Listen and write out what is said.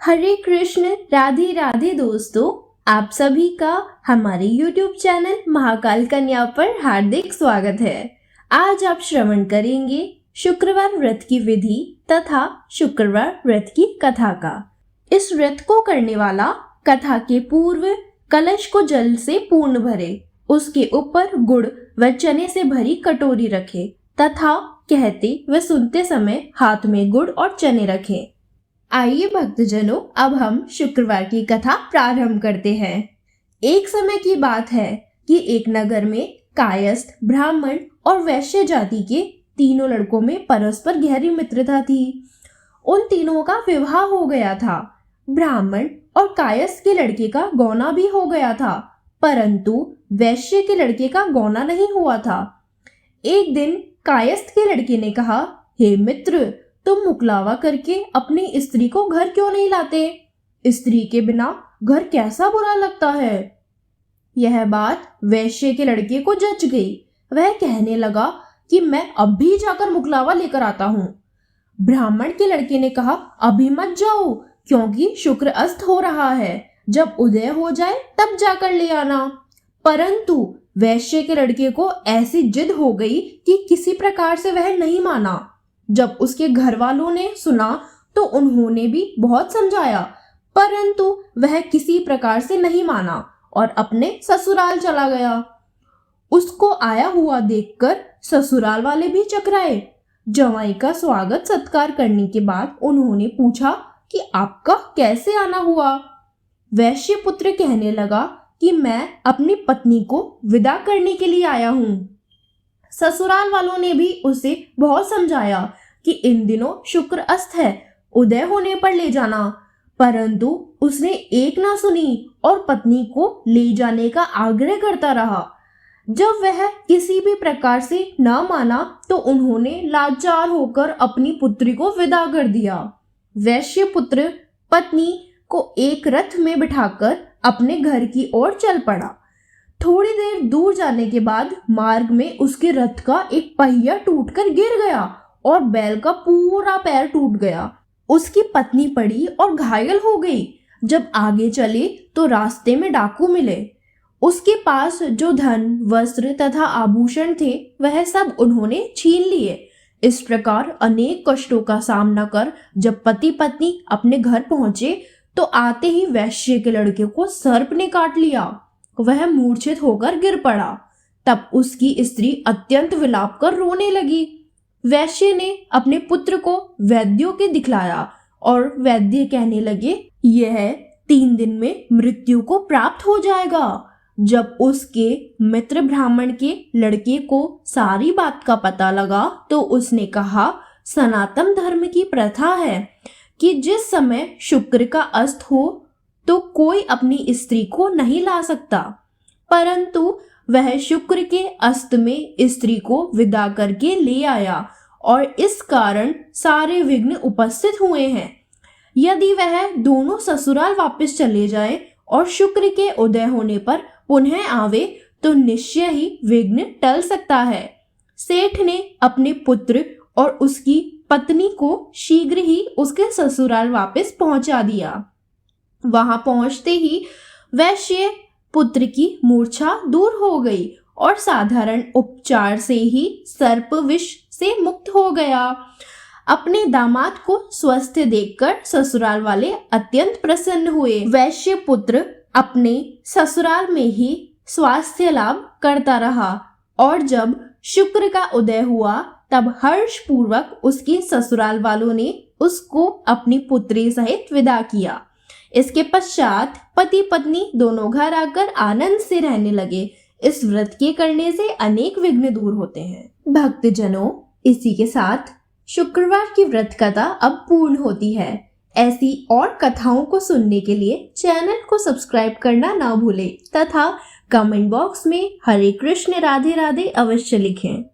हरे कृष्ण राधे राधे दोस्तों, आप सभी का हमारे YouTube चैनल महाकाल कन्या पर हार्दिक स्वागत है। आज आप श्रवण करेंगे शुक्रवार व्रत की विधि तथा शुक्रवार व्रत की कथा का। इस व्रत को करने वाला कथा के पूर्व कलश को जल से पूर्ण भरे, उसके ऊपर गुड़ व चने से भरी कटोरी रखे तथा कहते व सुनते समय हाथ में गुड़ और चने रखें। आइए भक्तजनों, अब हम शुक्रवार की कथा प्रारंभ करते हैं। एक समय की बात है कि एक नगर में कायस्थ, ब्राह्मण और वैश्य जाति के तीनों लड़कों में परस्पर गहरी मित्रता थी। उन तीनों का विवाह हो गया था। ब्राह्मण और कायस्थ के लड़के का गौना भी हो गया था, परंतु वैश्य के लड़के का गौना नहीं हुआ था। एक दिन कायस्थ के लड़के ने कहा, हे मित्र, तुम मुकलावा करके अपनी स्त्री को घर क्यों नहीं लाते? स्त्री के बिना घर कैसा बुरा लगता है। यह बात वैश्य के लड़के को जच गई। वह कहने लगा कि मैं अब भी जाकर मुकलावा लेकर आता हूँ। ब्राह्मण के लड़के ने कहा, अभी मत जाओ, क्योंकि शुक्र अस्त हो रहा है, जब उदय हो जाए तब जाकर ले आना। परंतु वैश्य के लड़के को ऐसी जिद हो गई कि किसी प्रकार से वह नहीं माना। जब उसके घर वालों ने सुना तो उन्होंने भी बहुत समझाया, परंतु वह किसी प्रकार से नहीं माना और अपने ससुराल चला गया। उसको आया हुआ देखकर ससुराल वाले भी चकराए। जवाई का स्वागत सत्कार करने के बाद उन्होंने पूछा कि आपका कैसे आना हुआ? वैश्य पुत्र कहने लगा कि मैं अपनी पत्नी को विदा करने के लिए आया हूँ। ससुराल वालों ने भी उसे बहुत समझाया कि इन दिनों शुक्र अस्त है, उदय होने पर ले जाना, परंतु उसने एक ना सुनी और पत्नी को ले जाने का आग्रह करता रहा। जब वह किसी भी प्रकार से न माना तो उन्होंने लाचार होकर अपनी पुत्री को विदा कर दिया। वैश्य पुत्र पत्नी को एक रथ में बिठाकर अपने घर की ओर चल पड़ा। थोड़ी देर दूर जाने के बाद मार्ग में उसके रथ का एक पहिया टूटकर गिर गया और बैल का पूरा पैर टूट गया। उसकी पत्नी पड़ी और घायल हो गई। जब आगे चले तो रास्ते में डाकू मिले। उसके पास जो धन, वस्त्र तथा आभूषण थे वह सब उन्होंने छीन लिए। इस प्रकार अनेक कष्टों का सामना कर जब पति पत्नी अपने घर पहुंचे तो आते ही वैश्य के लड़के को सर्प ने काट लिया। वह मूर्छित होकर गिर पड़ा। तब उसकी स्त्री अत्यंत विलाप कर रोने लगी। वैश्य ने अपने पुत्र को वैद्यों के दिखलाया और वैद्य कहने लगे, यह 3 दिन में मृत्यु को प्राप्त हो जाएगा। जब उसके मित्र ब्राह्मण के लड़के को सारी बात का पता लगा तो उसने कहा, सनातन धर्म की प्रथा है कि जिस समय शुक्र का अस्त हो तो कोई अपनी स्त्री को नहीं ला सकता, परंतु वह शुक्र के अस्त में स्त्री को विदा करके ले आया और इस कारण सारे विघ्न उपस्थित हुए हैं। यदि वह दोनों ससुराल वापस चले जाएं और शुक्र के उदय होने पर पुनः आवे तो निश्चय ही विघ्न टल सकता है। सेठ ने अपने पुत्र और उसकी पत्नी को शीघ्र ही उसके ससुराल वापस पहुंचा दिया। वहां पहुंचते ही वैश्य पुत्र की मूर्छा दूर हो गई और साधारण उपचार से ही सर्प विष से मुक्त हो गया। अपने दामाद को स्वस्थ देखकर ससुराल वाले अत्यंत प्रसन्न हुए। वैश्य पुत्र अपने ससुराल में ही स्वास्थ्य लाभ करता रहा और जब शुक्र का उदय हुआ तब हर्ष पूर्वक उसके ससुराल वालों ने उसको अपनी पुत्री सहित विदा किया। इसके पश्चात पति पत्नी दोनों घर आकर आनंद से रहने लगे। इस व्रत के करने से अनेक विघ्न दूर होते हैं। भक्तजनों, इसी के साथ शुक्रवार की व्रत कथा अब पूर्ण होती है। ऐसी और कथाओं को सुनने के लिए चैनल को सब्सक्राइब करना ना भूलें तथा कमेंट बॉक्स में हरे कृष्ण राधे राधे अवश्य लिखें।